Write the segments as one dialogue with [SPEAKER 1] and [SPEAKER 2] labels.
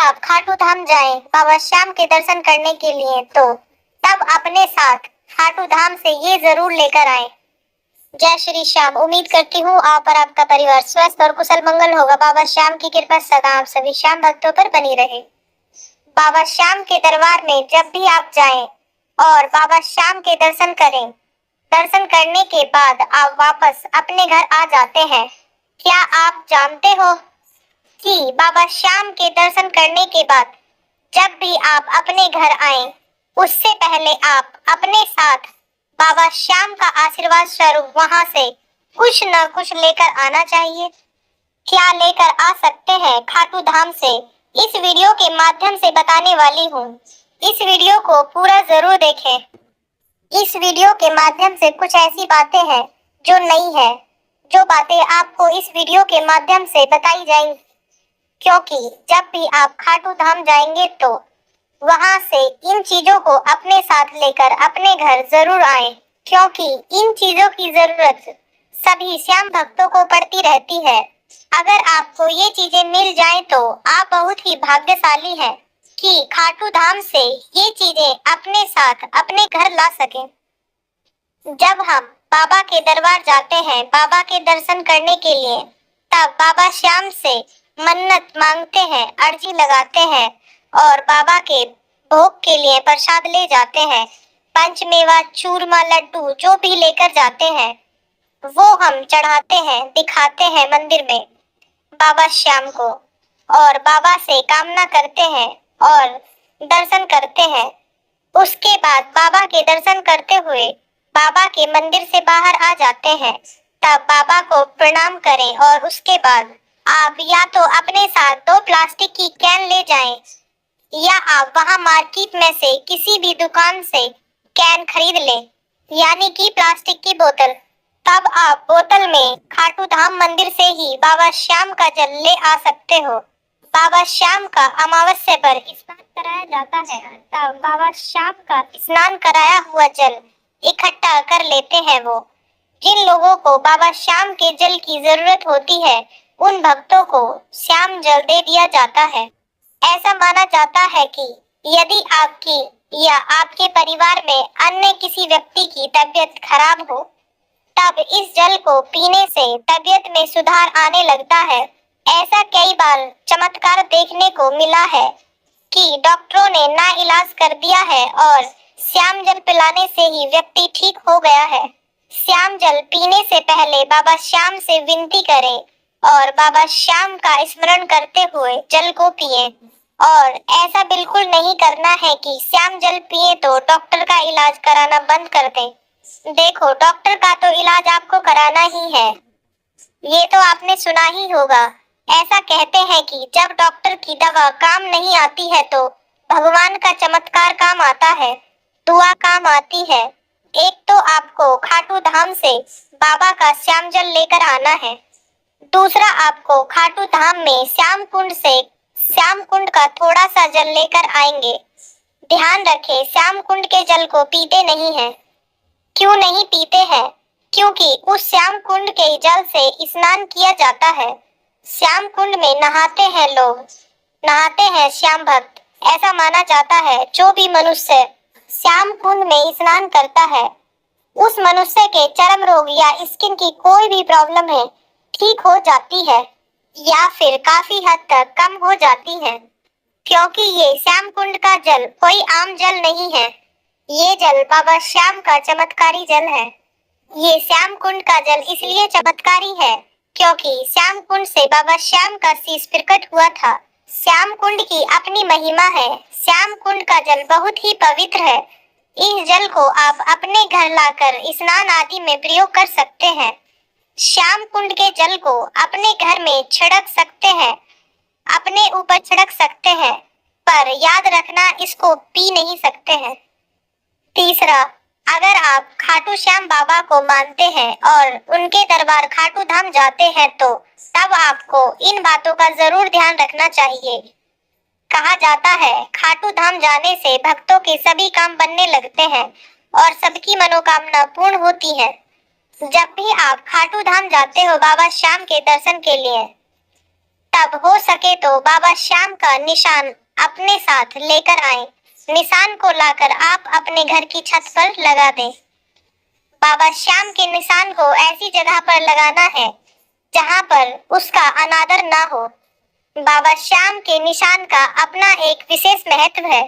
[SPEAKER 1] आप खाटू धाम जाएं बाबा श्याम के दर्शन करने के लिए तो तब अपने साथ खाटू धाम से ये जरूर लेकर आए। जय श्री श्याम। उम्मीद करती हूँ आप और आपका परिवार स्वस्थ और कुशल मंगल होगा। बाबा श्याम की कृपा सदा आप सभी श्याम भक्तों पर बनी रहे। बाबा श्याम के दरबार में जब भी आप जाएं और बाबा श्याम के दर्शन करें, दर्शन करने के बाद आप वापस अपने घर आ जाते हैं। क्या आप जानते हो कि बाबा श्याम के दर्शन करने के बाद जब भी आप अपने घर आए, उससे पहले आप अपने साथ बाबा श्याम का आशीर्वाद स्वरूप वहां से कुछ न कुछ लेकर आना चाहिए। क्या लेकर आ सकते हैं खाटू धाम से, इस वीडियो के माध्यम से बताने वाली हूँ। इस वीडियो को पूरा जरूर देखें। इस वीडियो के माध्यम से कुछ ऐसी बातें हैं जो नई है, जो बातें आपको इस वीडियो के माध्यम से बताई जाएंगी। क्योंकि जब भी आप खाटू धाम जाएंगे तो वहां से इन चीजों को अपने साथ लेकर अपने घर जरूर आए, क्योंकि इन चीजों की जरूरत सभी श्याम भक्तों को पड़ती रहती है। अगर आपको ये चीजें मिल जाएं तो आप बहुत ही भाग्यशाली हैं कि खाटू धाम से ये चीजें अपने साथ अपने घर ला सकें। जब हम बाबा के दरबार जाते हैं बाबा के दर्शन करने के लिए, तब बाबा श्याम से मन्नत मांगते हैं, अर्जी लगाते हैं और बाबा के भोग के लिए प्रसाद ले जाते हैं। पंचमेवा, चूरमा, लड्डू जो भी लेकर जाते हैं वो हम चढ़ाते हैं, दिखाते हैं मंदिर में बाबा श्याम को और बाबा से कामना करते हैं और दर्शन करते हैं। उसके बाद बाबा के दर्शन करते हुए बाबा के मंदिर से बाहर आ जाते हैं। तब बाबा को प्रणाम करें और उसके बाद आप या तो अपने साथ 2 प्लास्टिक की कैन ले जाएं या आप वहां मार्केट में से किसी भी दुकान से कैन खरीद लें, यानी कि प्लास्टिक की बोतल। तब आप बोतल में खाटू धाम मंदिर से ही बाबा श्याम का जल ले आ सकते हो। बाबा श्याम का अमावस्या पर स्नान कराया जाता है, तब बाबा श्याम का स्नान कराया हुआ जल इकट्ठा कर लेते हैं वो। जिन लोगों को बाबा श्याम के जल की जरूरत होती है उन भक्तों को श्याम जल दे दिया जाता है। ऐसा माना जाता है कि यदि आपकी या आपके परिवार में अन्य किसी व्यक्ति की तबीयत खराब हो, तब इस जल को पीने से तबीयत में सुधार आने लगता है। ऐसा कई बार चमत्कार देखने को मिला है कि डॉक्टरों ने ना इलाज कर दिया है और श्याम जल पिलाने से ही व्यक्ति ठीक हो गया है। श्याम जल पीने से पहले बाबा श्याम से विनती करें और बाबा श्याम का स्मरण करते हुए जल को पिए। और ऐसा बिल्कुल नहीं करना है कि श्याम जल पिए तो डॉक्टर का इलाज कराना बंद कर दें। देखो, डॉक्टर का तो इलाज आपको कराना ही है, ये तो आपने सुना ही होगा। ऐसा कहते हैं कि जब डॉक्टर की दवा काम नहीं आती है तो भगवान का चमत्कार काम आता है, दुआ काम आती है। एक तो आपको खाटू धाम से बाबा का श्याम जल लेकर आना है, दूसरा आपको खाटू धाम में श्याम कुंड से श्याम कुंड का थोड़ा सा जल लेकर आएंगे। ध्यान रखें, श्याम कुंड के जल को पीते नहीं हैं। क्यों नहीं पीते हैं? क्योंकि उस श्याम कुंड के जल से स्नान किया जाता है। श्याम कुंड में नहाते हैं लोग, नहाते हैं श्याम भक्त। ऐसा माना जाता है जो भी मनुष्य श्याम कुंड में स्नान करता है, उस मनुष्य के चर्म रोग या स्किन की कोई भी प्रॉब्लम है ठीक हो जाती है या फिर काफी हद तक कम हो जाती है। क्योंकि ये श्याम कुंड का जल कोई आम जल नहीं है, ये जल बाबा श्याम का चमत्कारी जल है। ये श्याम कुंड का जल इसलिए चमत्कारी है क्योंकि श्याम कुंड से बाबा श्याम का शीश प्रकट हुआ था। श्याम कुंड की अपनी महिमा है। श्याम कुंड का जल बहुत ही पवित्र है। इस जल को आप अपने घर लाकर स्नान आदि में प्रयोग कर सकते हैं। श्याम कुंड के जल को अपने घर में छिड़क सकते हैं, अपने ऊपर छिड़क सकते हैं, पर याद रखना इसको पी नहीं सकते हैं। तीसरा, अगर आप खाटू श्याम बाबा को मानते हैं और उनके दरबार खाटू धाम जाते हैं तो तब आपको इन बातों का जरूर ध्यान रखना चाहिए। कहा जाता है खाटू धाम जाने से भक्तों के सभी काम बनने लगते हैं और सबकी मनोकामना पूर्ण होती है। जब भी आप खाटू धाम जाते हो बाबा श्याम के दर्शन के लिए, तब हो सके तो बाबा श्याम का निशान अपने साथ लेकर आए। निशान को लाकर आप अपने घर की छत पर लगा दें। बाबा श्याम के निशान को ऐसी जगह पर लगाना है जहां पर उसका अनादर ना हो। बाबा श्याम के निशान का अपना एक विशेष महत्व है।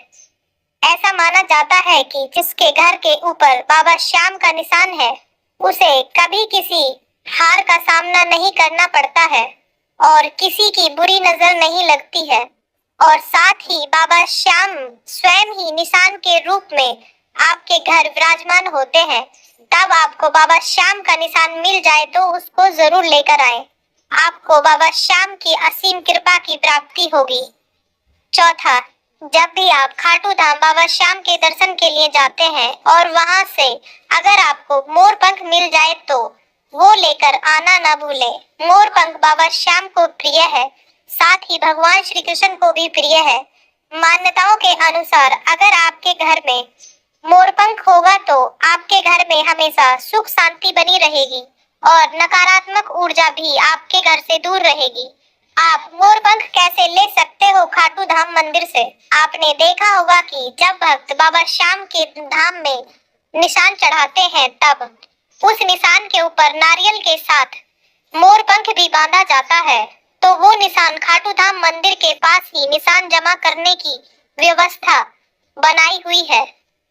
[SPEAKER 1] ऐसा माना जाता है कि जिसके घर के ऊपर बाबा श्याम का निशान है उसे कभी किसी हार का सामना नहीं करना पड़ता है और किसी की बुरी नजर नहीं लगती है, और साथ ही बाबा श्याम स्वयं ही निशान के रूप में आपके घर विराजमान होते हैं। तब आपको बाबा श्याम का निशान मिल जाए तो उसको जरूर लेकर आए। आपको बाबा श्याम की असीम कृपा की प्राप्ति होगी। चौथा, जब भी आप खाटू धाम बाबा श्याम के दर्शन के लिए जाते हैं और वहां से अगर आपको मोर पंख मिल जाए तो वो लेकर आना ना भूले। मोर पंख बाबा श्याम को प्रिय है, साथ ही भगवान श्री कृष्ण को भी प्रिय है। मान्यताओं के अनुसार अगर आपके घर में मोर पंख होगा तो आपके घर में हमेशा सुख शांति बनी रहेगी और नकारात्मक ऊर्जा भी आपके घर से दूर रहेगी। आप मोर पंख कैसे ले सकते हो खाटू धाम मंदिर से? आपने देखा होगा कि जब भक्त बाबा श्याम के धाम में निशान चढ़ाते हैं तब उस निशान के ऊपर नारियल के साथ मोर पंख भी बांधा जाता है, तो वो निशान खाटू धाम मंदिर के पास ही निशान जमा करने की व्यवस्था बनाई हुई है।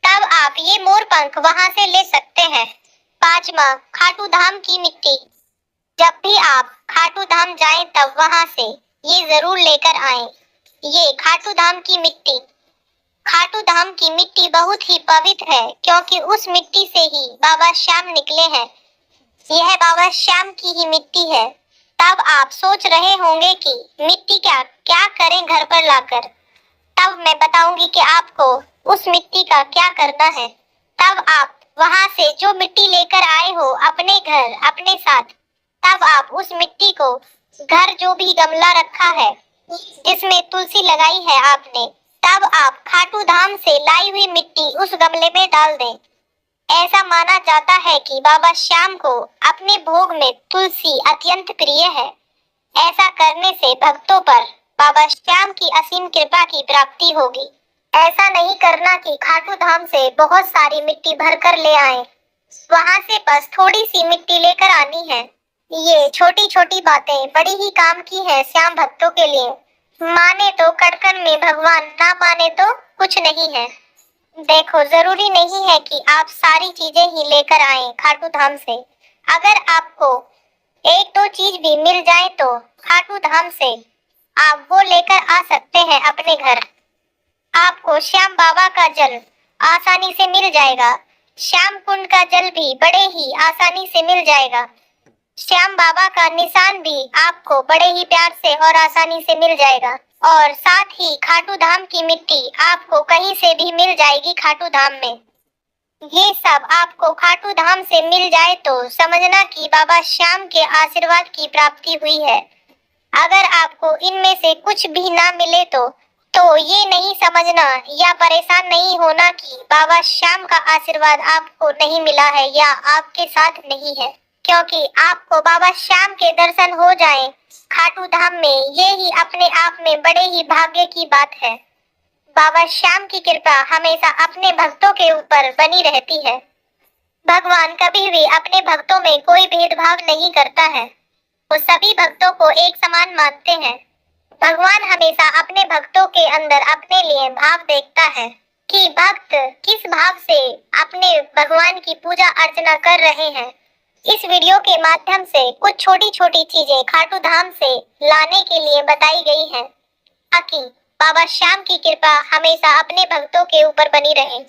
[SPEAKER 1] तब आप ये मोर पंख वहां से ले सकते हैं। पांचवा, खाटू धाम की मिट्टी। जब भी आप खाटू धाम जाएं तब वहां से ये जरूर लेकर आएं। ये खाटू धाम की मिट्टी। खाटू धाम की मिट्टी बहुत ही पवित्र है क्योंकि उस मिट्टी से ही बाबा श्याम निकले हैं। यह बाबा श्याम की ही मिट्टी है। तब आप सोच रहे होंगे कि मिट्टी क्या करें घर पर लाकर। तब मैं बताऊंगी कि आपको उस मिट्टी का क्या करना है। तब आप वहां से जो मिट्टी लेकर आए हो अपने घर अपने साथ, तब आप उस मिट्टी को घर जो भी गमला रखा है जिसमें तुलसी लगाई है आपने, तब आप खाटू धाम से लाई हुई मिट्टी उस गमले में डाल दें। ऐसा माना जाता है कि बाबा श्याम को अपने भोग में तुलसी अत्यंत प्रिय है। ऐसा करने से भक्तों पर बाबा श्याम की असीम कृपा की प्राप्ति होगी। ऐसा नहीं करना कि खाटू धाम से बहुत सारी मिट्टी भरकर ले आए, वहां से बस थोड़ी सी मिट्टी लेकर आनी है। ये छोटी छोटी बातें बड़ी ही काम की है श्याम भक्तों के लिए। माने तो कड़कन में भगवान, ना माने तो कुछ नहीं है। देखो, जरूरी नहीं है कि आप सारी चीजें ही लेकर आए खाटू धाम से। अगर आपको एक दो चीज भी मिल जाए तो खाटू धाम से आप वो लेकर आ सकते हैं अपने घर। आपको श्याम बाबा का जल आसानी से मिल जाएगा। श्याम कुंड का जल भी बड़े ही आसानी से मिल जाएगा। श्याम बाबा का निशान भी आपको बड़े ही प्यार से और आसानी से मिल जाएगा, और साथ ही खाटू धाम की मिट्टी आपको कहीं से भी मिल जाएगी खाटू धाम में। ये सब आपको खाटू धाम से मिल जाए तो समझना कि बाबा श्याम के आशीर्वाद की प्राप्ति हुई है। अगर आपको इनमें से कुछ भी ना मिले तो ये नहीं समझना या परेशान नहीं होना कि बाबा श्याम का आशीर्वाद आपको नहीं मिला है या आपके साथ नहीं है, क्योंकि आपको बाबा श्याम के दर्शन हो जाएं खाटू धाम में, ये ही अपने आप में बड़े ही भाग्य की बात है। बाबा श्याम की कृपा हमेशा अपने भक्तों के ऊपर बनी रहती है। भगवान कभी भी अपने भक्तों में कोई भेदभाव नहीं करता है, वो सभी भक्तों को एक समान मानते हैं। भगवान हमेशा अपने भक्तों के अंदर अपने लिए भाव देखता है कि भक्त किस भाव से अपने भगवान की पूजा अर्चना कर रहे हैं। इस वीडियो के माध्यम से कुछ छोटी छोटी चीजें खाटू धाम से लाने के लिए बताई गई हैं ताकि बाबा श्याम की कृपा हमेशा अपने भक्तों के ऊपर बनी रहे।